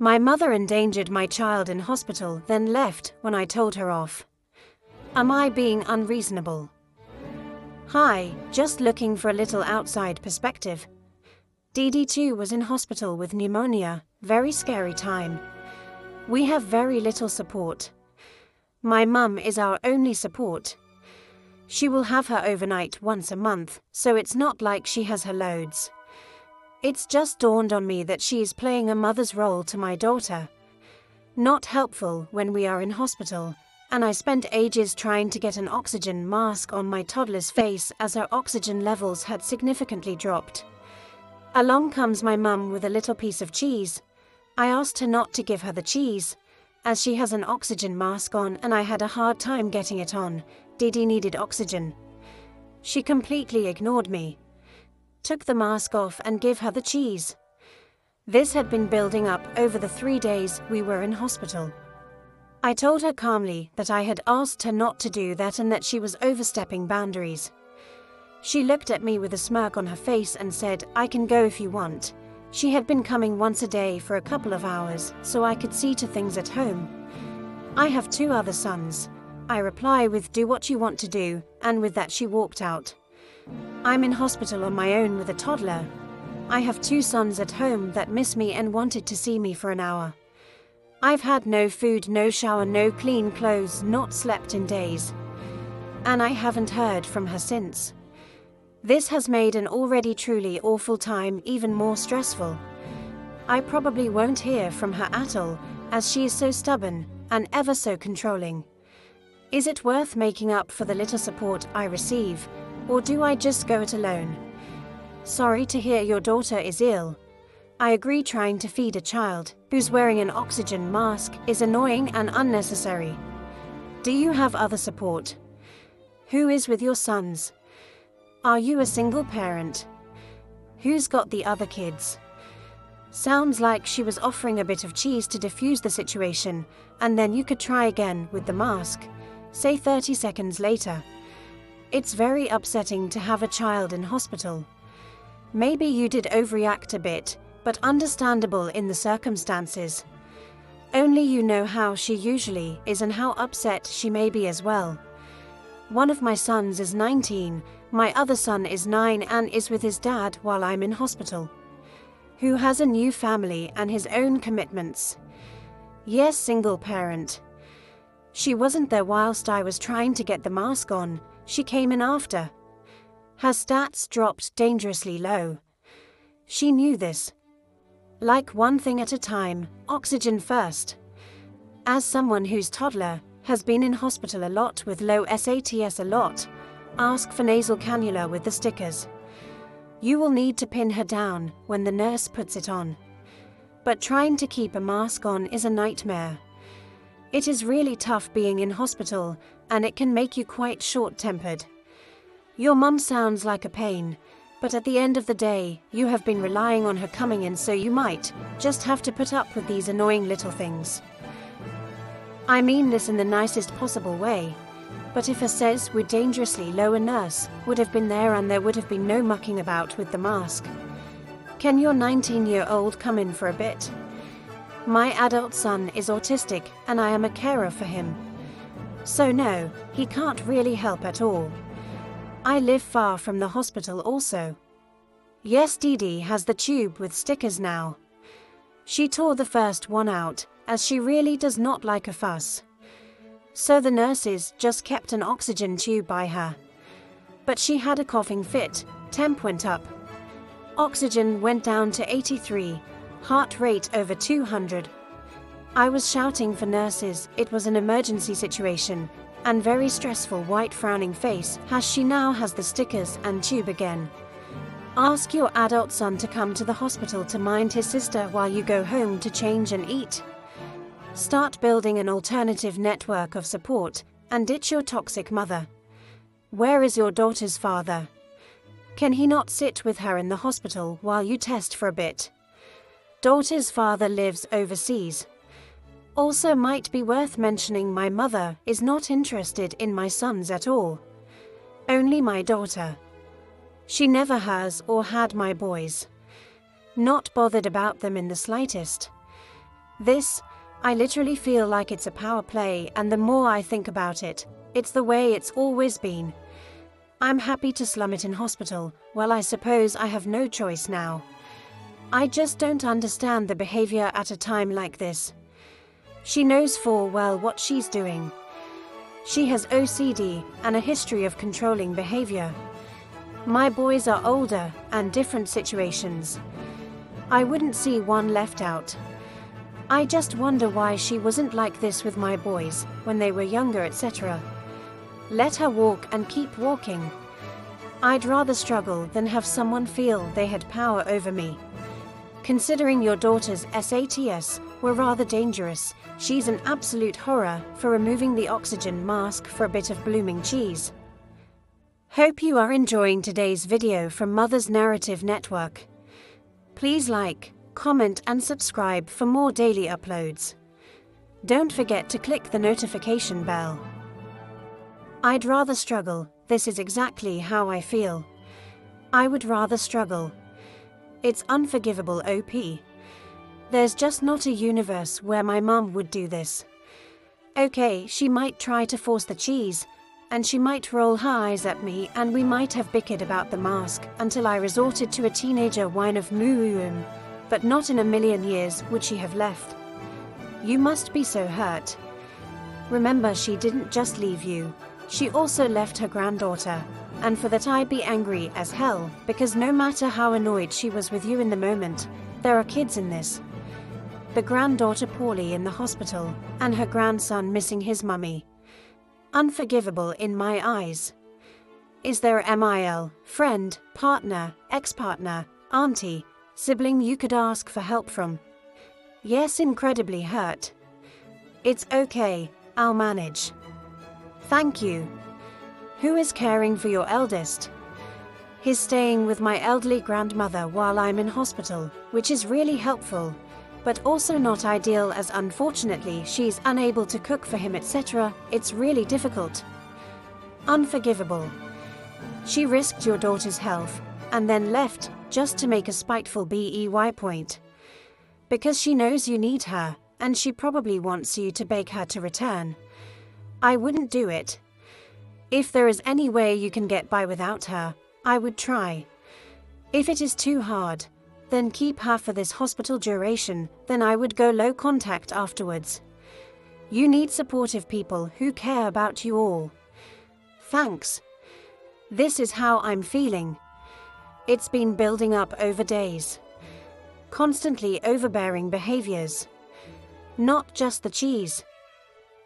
My mother endangered my child in hospital, then left when I told her off. Am I being unreasonable? Hi, just looking for a little outside perspective. DD2 was in hospital with pneumonia, very scary time. We have very little support. My mum is our only support. She will have her overnight once a month, so it's not like she has her loads. It's just dawned on me that she is playing a mother's role to my daughter. Not helpful when we are in hospital, and I spent ages trying to get an oxygen mask on my toddler's face as her oxygen levels had significantly dropped. Along comes my mum with a little piece of cheese. I asked her not to give her the cheese, as she has an oxygen mask on and I had a hard time getting it on. Didi needed oxygen. She completely ignored me. Took the mask off and gave her the cheese. This had been building up over the 3 days we were in hospital. I told her calmly that I had asked her not to do that and that she was overstepping boundaries. She looked at me with a smirk on her face and said, "I can go if you want." She had been coming once a day for a couple of hours, so I could see to things at home. I have 2 other sons. I reply with, "Do what you want to do," and with that she walked out. I'm in hospital on my own with a toddler. I have 2 sons at home that miss me and wanted to see me for an hour. I've had no food, no shower, no clean clothes, not slept in days. And I haven't heard from her since. This has made an already truly awful time even more stressful. I probably won't hear from her at all, as she is so stubborn and ever so controlling. Is it worth making up for the little support I receive, or do I just go it alone? Sorry to hear your daughter is ill. I agree trying to feed a child who's wearing an oxygen mask is annoying and unnecessary. Do you have other support? Who is with your sons? Are you a single parent? Who's got the other kids? Sounds like she was offering a bit of cheese to diffuse the situation, and then you could try again with the mask, say 30 seconds later. It's very upsetting to have a child in hospital. Maybe you did overreact a bit, but understandable in the circumstances. Only you know how she usually is and how upset she may be as well. One of my sons is 19, my other son is 9 and is with his dad while I'm in hospital, who has a new family and his own commitments. Yes, single parent. She wasn't there whilst I was trying to get the mask on, she came in after. Her stats dropped dangerously low. She knew this. Like one thing at a time, oxygen first. As someone whose toddler has been in hospital a lot with low SATs a lot, ask for nasal cannula with the stickers. You will need to pin her down when the nurse puts it on. But trying to keep a mask on is a nightmare. It is really tough being in hospital, and it can make you quite short-tempered. Your mum sounds like a pain, but at the end of the day, you have been relying on her coming in, so you might just have to put up with these annoying little things. I mean this in the nicest possible way, but if a says we're dangerously low, a nurse would have been there and there would have been no mucking about with the mask. Can your 19-year-old come in for a bit? My adult son is autistic and I am a carer for him. So no, he can't really help at all. I live far from the hospital also. Yes, Didi has the tube with stickers now. She tore the first one out, as she really does not like a fuss. So the nurses just kept an oxygen tube by her. But she had a coughing fit, temp went up. Oxygen went down to 83, heart rate over 200. I was shouting for nurses, it was an emergency situation, and very stressful white frowning face as she now has the stickers and tube again. Ask your adult son to come to the hospital to mind his sister while you go home to change and eat. Start building an alternative network of support and ditch your toxic mother. Where is your daughter's father? Can he not sit with her in the hospital while you test for a bit? Daughter's father lives overseas. Also might be worth mentioning my mother is not interested in my sons at all. Only my daughter. She never has or had my boys. Not bothered about them in the slightest. I literally feel like it's a power play, and the more I think about it, it's the way it's always been. I'm happy to slum it in hospital. Well, I suppose I have no choice now. I just don't understand the behavior at a time like this. She knows full well what she's doing. She has OCD and a history of controlling behavior. My boys are older and different situations. I wouldn't see one left out. I just wonder why she wasn't like this with my boys when they were younger, etc. Let her walk and keep walking. I'd rather struggle than have someone feel they had power over me. Considering your daughter's SATs were rather dangerous, she's an absolute horror for removing the oxygen mask for a bit of blooming cheese. Hope you are enjoying today's video from Mother's Narrative Network. Please like, comment and subscribe for more daily uploads. Don't forget to click the notification bell. I'd rather struggle. This is exactly how I feel. I would rather struggle. It's unforgivable, OP. There's just not a universe where my mum would do this. Okay, she might try to force the cheese, and she might roll her eyes at me, and we might have bickered about the mask until I resorted to a teenager whine of moo-oo-um, but not in a million years would she have left. You must be so hurt. Remember, she didn't just leave you. She also left her granddaughter, and for that I'd be angry as hell, because no matter how annoyed she was with you in the moment, there are kids in this. The granddaughter poorly in the hospital, and her grandson missing his mummy. Unforgivable in my eyes. Is there a MIL, friend, partner, ex-partner, auntie, sibling you could ask for help from? Yes, incredibly hurt. It's okay, I'll manage. Thank you. Who is caring for your eldest? He's staying with my elderly grandmother while I'm in hospital, which is really helpful, but also not ideal as unfortunately she's unable to cook for him, etc. It's really difficult. Unforgivable. She risked your daughter's health and then left just to make a spiteful BEY point. Because she knows you need her, and she probably wants you to beg her to return. I wouldn't do it. If there is any way you can get by without her, I would try. If it is too hard, then keep her for this hospital duration, then I would go low contact afterwards. You need supportive people who care about you all. Thanks. This is how I'm feeling. It's been building up over days. Constantly overbearing behaviors. Not just the cheese.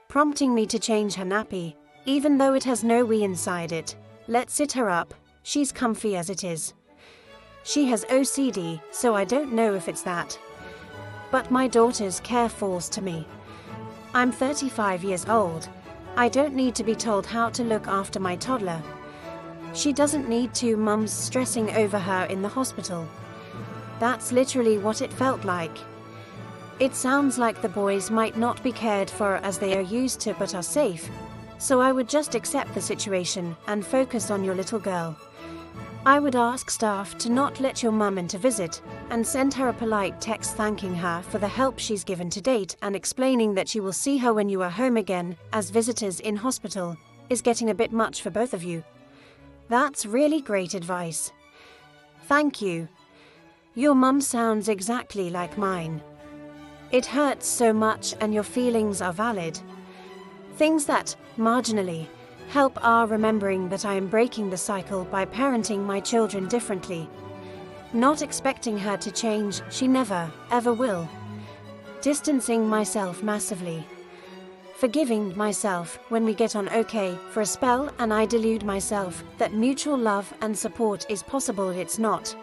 Prompting me to change her nappy, even though it has no wee inside it. Let's sit her up, she's comfy as it is. She has OCD, so I don't know if it's that. But my daughters care falls to me. I'm 35 years old. I don't need to be told how to look after my toddler. She doesn't need two mums stressing over her in the hospital. That's literally what it felt like. It sounds like the boys might not be cared for as they are used to but are safe, so I would just accept the situation and focus on your little girl. I would ask staff to not let your mum in to visit and send her a polite text thanking her for the help she's given to date and explaining that you will see her when you are home again, as visitors in hospital is getting a bit much for both of you. That's really great advice. Thank you. Your mum sounds exactly like mine. It hurts so much and your feelings are valid. Things that, marginally, help are remembering that I am breaking the cycle by parenting my children differently. Not expecting her to change, she never, ever will. Distancing myself massively. Forgiving myself when we get on okay for a spell and I delude myself that mutual love and support is possible, it's not.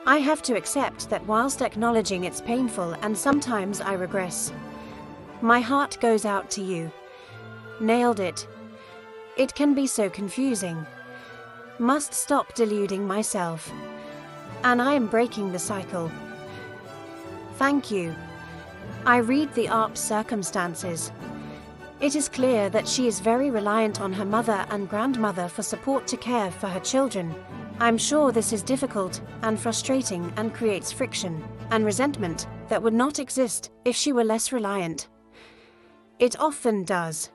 I have to accept that whilst acknowledging it's painful and sometimes I regress. My heart goes out to you. Nailed it. It can be so confusing. Must stop deluding myself. And I am breaking the cycle. Thank you. I read the ARP's circumstances. It is clear that she is very reliant on her mother and grandmother for support to care for her children, I'm sure this is difficult and frustrating and creates friction and resentment that would not exist if she were less reliant. It often does.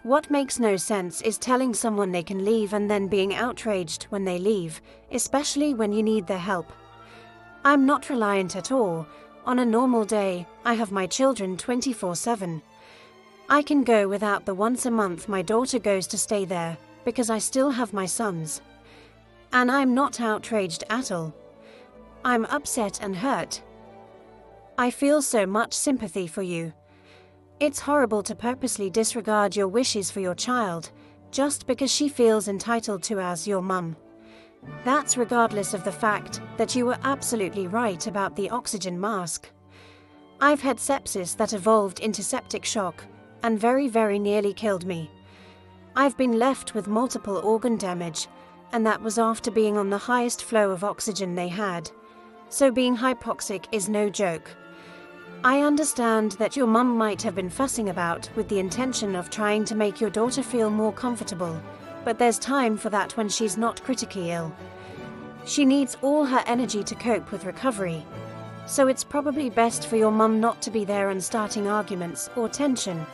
What makes no sense is telling someone they can leave and then being outraged when they leave, especially when you need their help. I'm not reliant at all. On a normal day, I have my children 24/7. I can go without the once a month my daughter goes to stay there, because I still have my sons. And I'm not outraged at all. I'm upset and hurt. I feel so much sympathy for you. It's horrible to purposely disregard your wishes for your child, just because she feels entitled to as your mum. That's regardless of the fact that you were absolutely right about the oxygen mask. I've had sepsis that evolved into septic shock and very, very nearly killed me. I've been left with multiple organ damage, and that was after being on the highest flow of oxygen they had. So being hypoxic is no joke. I understand that your mum might have been fussing about with the intention of trying to make your daughter feel more comfortable, but there's time for that when she's not critically ill. She needs all her energy to cope with recovery, so it's probably best for your mum not to be there and starting arguments or tension.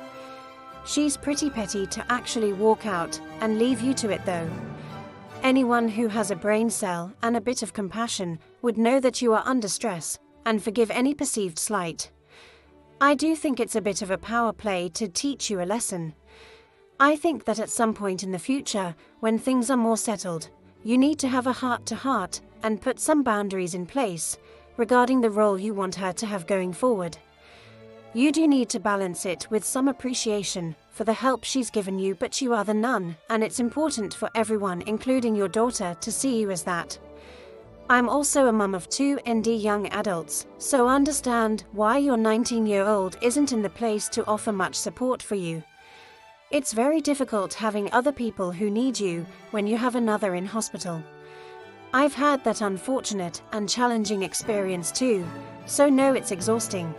She's pretty petty to actually walk out and leave you to it though. Anyone who has a brain cell and a bit of compassion would know that you are under stress and forgive any perceived slight. I do think it's a bit of a power play to teach you a lesson. I think that at some point in the future, when things are more settled, you need to have a heart-to-heart and put some boundaries in place regarding the role you want her to have going forward. You do need to balance it with some appreciation for the help she's given you, but you are the nun, and it's important for everyone, including your daughter, to see you as that. I'm also a mum of 2 ND young adults, so understand why your 19-year-old isn't in the place to offer much support for you. It's very difficult having other people who need you when you have another in hospital. I've had that unfortunate and challenging experience too, so know it's exhausting.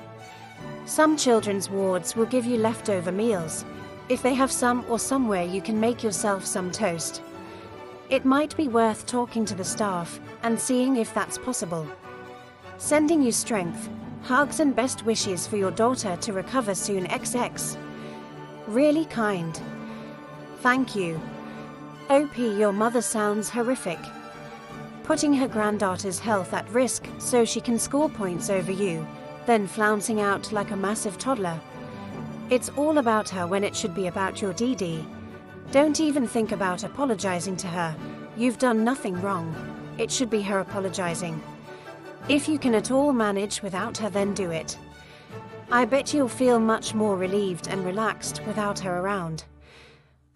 Some children's wards will give you leftover meals, if they have some, or somewhere you can make yourself some toast. It might be worth talking to the staff and seeing if that's possible. Sending you strength, hugs and best wishes for your daughter to recover soon XX. Really kind. Thank you. OP, your mother sounds horrific. Putting her granddaughter's health at risk so she can score points over you, then flouncing out like a massive toddler. It's all about her when it should be about your DD. Don't even think about apologizing to her. You've done nothing wrong. It should be her apologizing. If you can at all manage without her, then do it. I bet you'll feel much more relieved and relaxed without her around.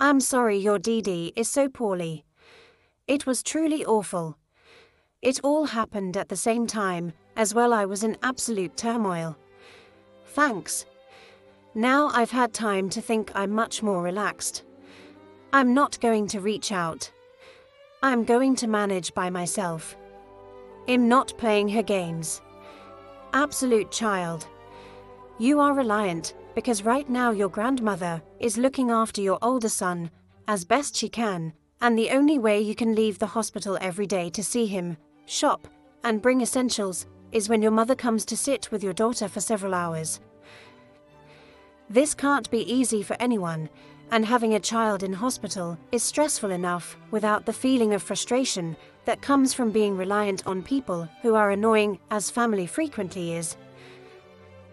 I'm sorry your DD is so poorly. It was truly awful. It all happened at the same time as well. I was in absolute turmoil. Thanks. Now I've had time to think, I'm much more relaxed. I'm not going to reach out. I'm going to manage by myself. I'm not playing her games. Absolute child. You are reliant because right now your grandmother is looking after your older son as best she can, and the only way you can leave the hospital every day to see him, shop, and bring essentials is when your mother comes to sit with your daughter for several hours. This can't be easy for anyone, and having a child in hospital is stressful enough without the feeling of frustration that comes from being reliant on people who are annoying, as family frequently is.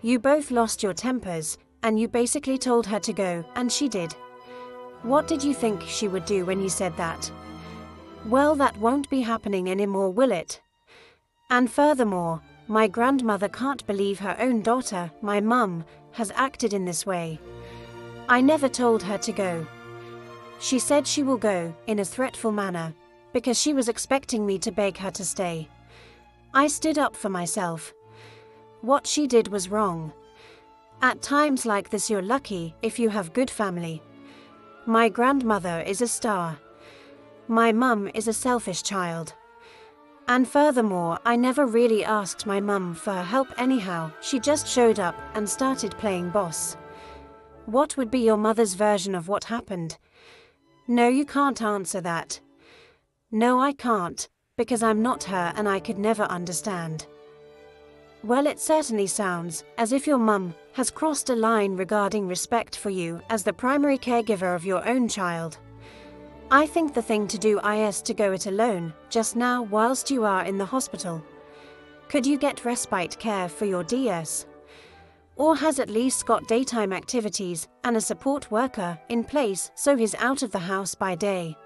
You both lost your tempers, and you basically told her to go, and she did. What did you think she would do when you said that? Well, that won't be happening anymore, will it? And furthermore, my grandmother can't believe her own daughter, my mum, has acted in this way. I never told her to go. She said she will go, in a threatful manner, because she was expecting me to beg her to stay. I stood up for myself. What she did was wrong. At times like this, you're lucky if you have good family. My grandmother is a star. My mum is a selfish child. And furthermore, I never really asked my mum for her help anyhow. She just showed up and started playing boss. What would be your mother's version of what happened? No, you can't answer that. No, I can't, because I'm not her and I could never understand. Well, it certainly sounds as if your mum has crossed a line regarding respect for you as the primary caregiver of your own child. I think the thing to do is to go it alone, just now whilst you are in the hospital. Could you get respite care for your DS? Or has at least got daytime activities and a support worker in place so he's out of the house by day?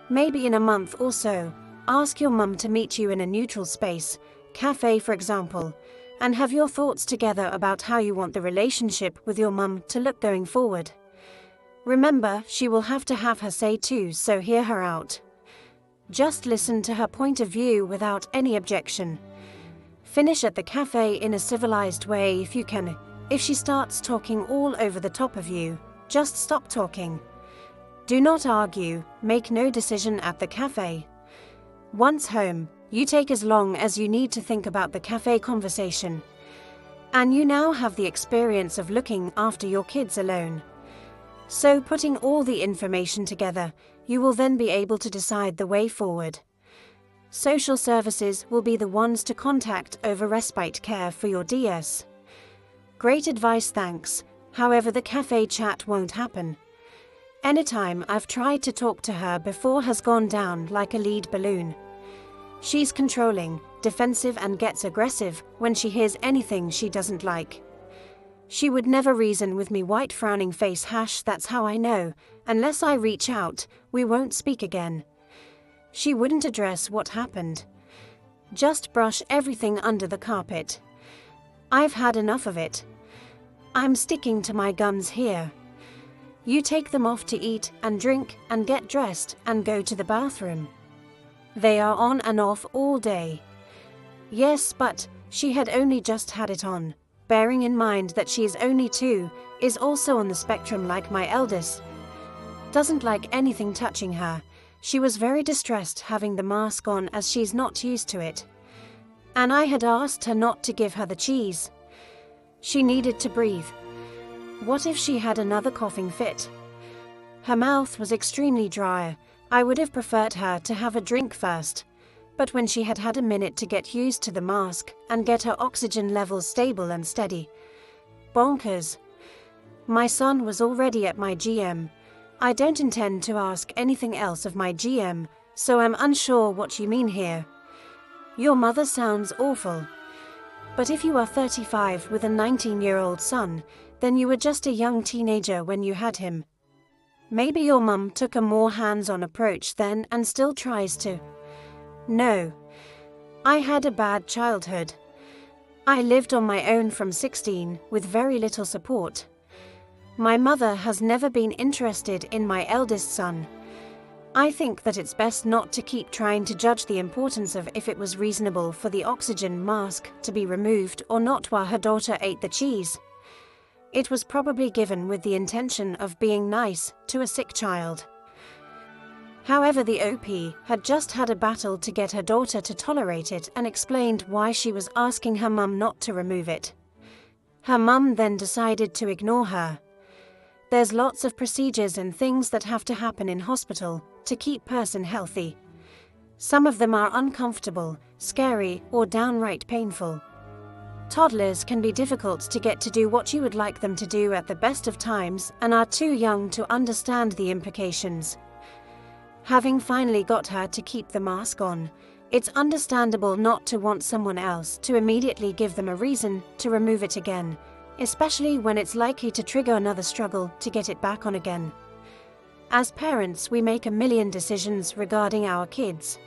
Maybe in a month or so, ask your mum to meet you in a neutral space, cafe for example, and have your thoughts together about how you want the relationship with your mum to look going forward. Remember, she will have to have her say too, so hear her out. Just listen to her point of view without any objection. Finish at the cafe in a civilized way if you can. If she starts talking all over the top of you, just stop talking. Do not argue, make no decision at the cafe. Once home, you take as long as you need to think about the cafe conversation. And you now have the experience of looking after your kids alone. So putting all the information together, you will then be able to decide the way forward. Social services will be the ones to contact over respite care for your DS. Great advice, thanks. However, the cafe chat won't happen. Anytime I've tried to talk to her before has gone down like a lead balloon. She's controlling, defensive and gets aggressive when she hears anything she doesn't like. She would never reason with me, white frowning face, that's how I know. Unless I reach out, we won't speak again. She wouldn't address what happened. Just brush everything under the carpet. I've had enough of it. I'm sticking to my guns here. You take them off to eat and drink and get dressed and go to the bathroom. They are on and off all day. Yes, but she had only just had it on. Bearing in mind that she is only 2, is also on the spectrum like my eldest. Doesn't like anything touching her. She was very distressed having the mask on as she's not used to it. And I had asked her not to give her the cheese. She needed to breathe. What if she had another coughing fit? Her mouth was extremely dry. I would have preferred her to have a drink first. But when she had had a minute to get used to the mask and get her oxygen levels stable and steady. Bonkers. My son was already at my GM. I don't intend to ask anything else of my GM, so I'm unsure what you mean here. Your mother sounds awful. But if you are 35 with a 19-year-old son, then you were just a young teenager when you had him. Maybe your mum took a more hands-on approach then and still tries to. No. I had a bad childhood. I lived on my own from 16 with very little support. My mother has never been interested in my eldest son. I think that it's best not to keep trying to judge the importance of if it was reasonable for the oxygen mask to be removed or not while her daughter ate the cheese. It was probably given with the intention of being nice to a sick child. However, the OP had just had a battle to get her daughter to tolerate it and explained why she was asking her mum not to remove it. Her mum then decided to ignore her. There's lots of procedures and things that have to happen in hospital to keep person healthy. Some of them are uncomfortable, scary, or downright painful. Toddlers can be difficult to get to do what you would like them to do at the best of times and are too young to understand the implications. Having finally got her to keep the mask on, it's understandable not to want someone else to immediately give them a reason to remove it again, especially when it's likely to trigger another struggle to get it back on again. As parents, we make a million decisions regarding our kids.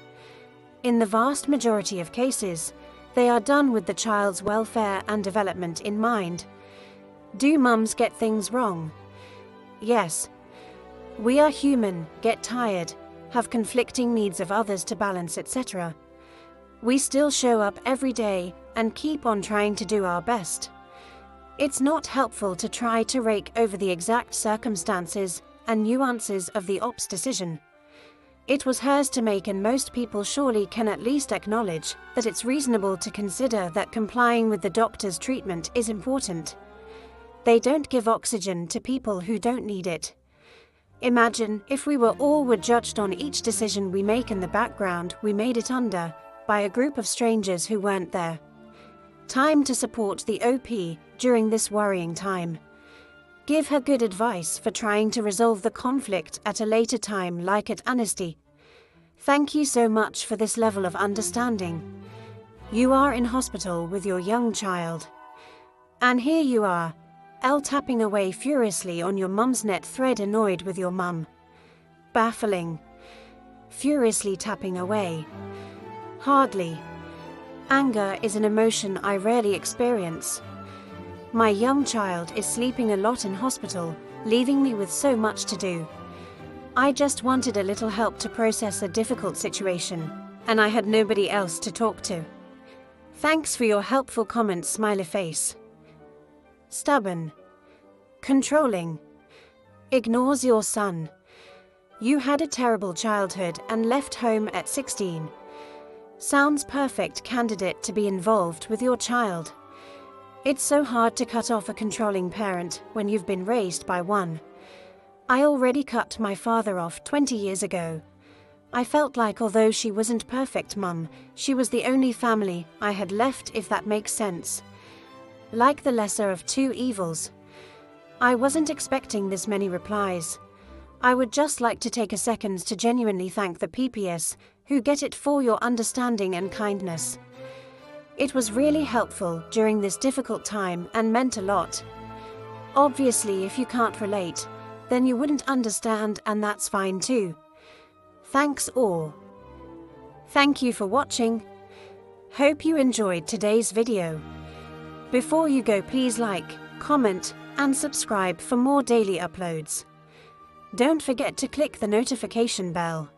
In the vast majority of cases, they are done with the child's welfare and development in mind. Do mums get things wrong? Yes. We are human, get tired, have conflicting needs of others to balance, etc. We still show up every day and keep on trying to do our best. It's not helpful to try to rake over the exact circumstances and nuances of the OP's decision. It was hers to make, and most people surely can at least acknowledge that it's reasonable to consider that complying with the doctor's treatment is important. They don't give oxygen to people who don't need it. Imagine if we were judged on each decision we make in the background we made it under by a group of strangers who weren't there. Time to support the OP during this worrying time. Give her good advice for trying to resolve the conflict at a later time, like at Amnesty. Thank you so much for this level of understanding. You are in hospital with your young child. And here you are, tapping away furiously on your Mumsnet thread, annoyed with your mum. Baffling. Furiously tapping away. Hardly. Anger is an emotion I rarely experience. My young child is sleeping a lot in hospital, leaving me with so much to do. I just wanted a little help to process a difficult situation, and I had nobody else to talk to. Thanks for your helpful comments, smiley face. Stubborn. Controlling. Ignores your son. You had a terrible childhood and left home at 16. Sounds perfect candidate to be involved with your child. It's so hard to cut off a controlling parent when you've been raised by one. I already cut my father off 20 years ago. I felt like although she wasn't perfect, Mum, she was the only family I had left, if that makes sense. Like the lesser of two evils. I wasn't expecting this many replies. I would just like to take a second to genuinely thank the PPS who get it for your understanding and kindness. It was really helpful during this difficult time and meant a lot. Obviously, if you can't relate, then you wouldn't understand, and that's fine too. Thanks all. Thank you for watching. Hope you enjoyed today's video. Before you go, please like, comment, and subscribe for more daily uploads. Don't forget to click the notification bell.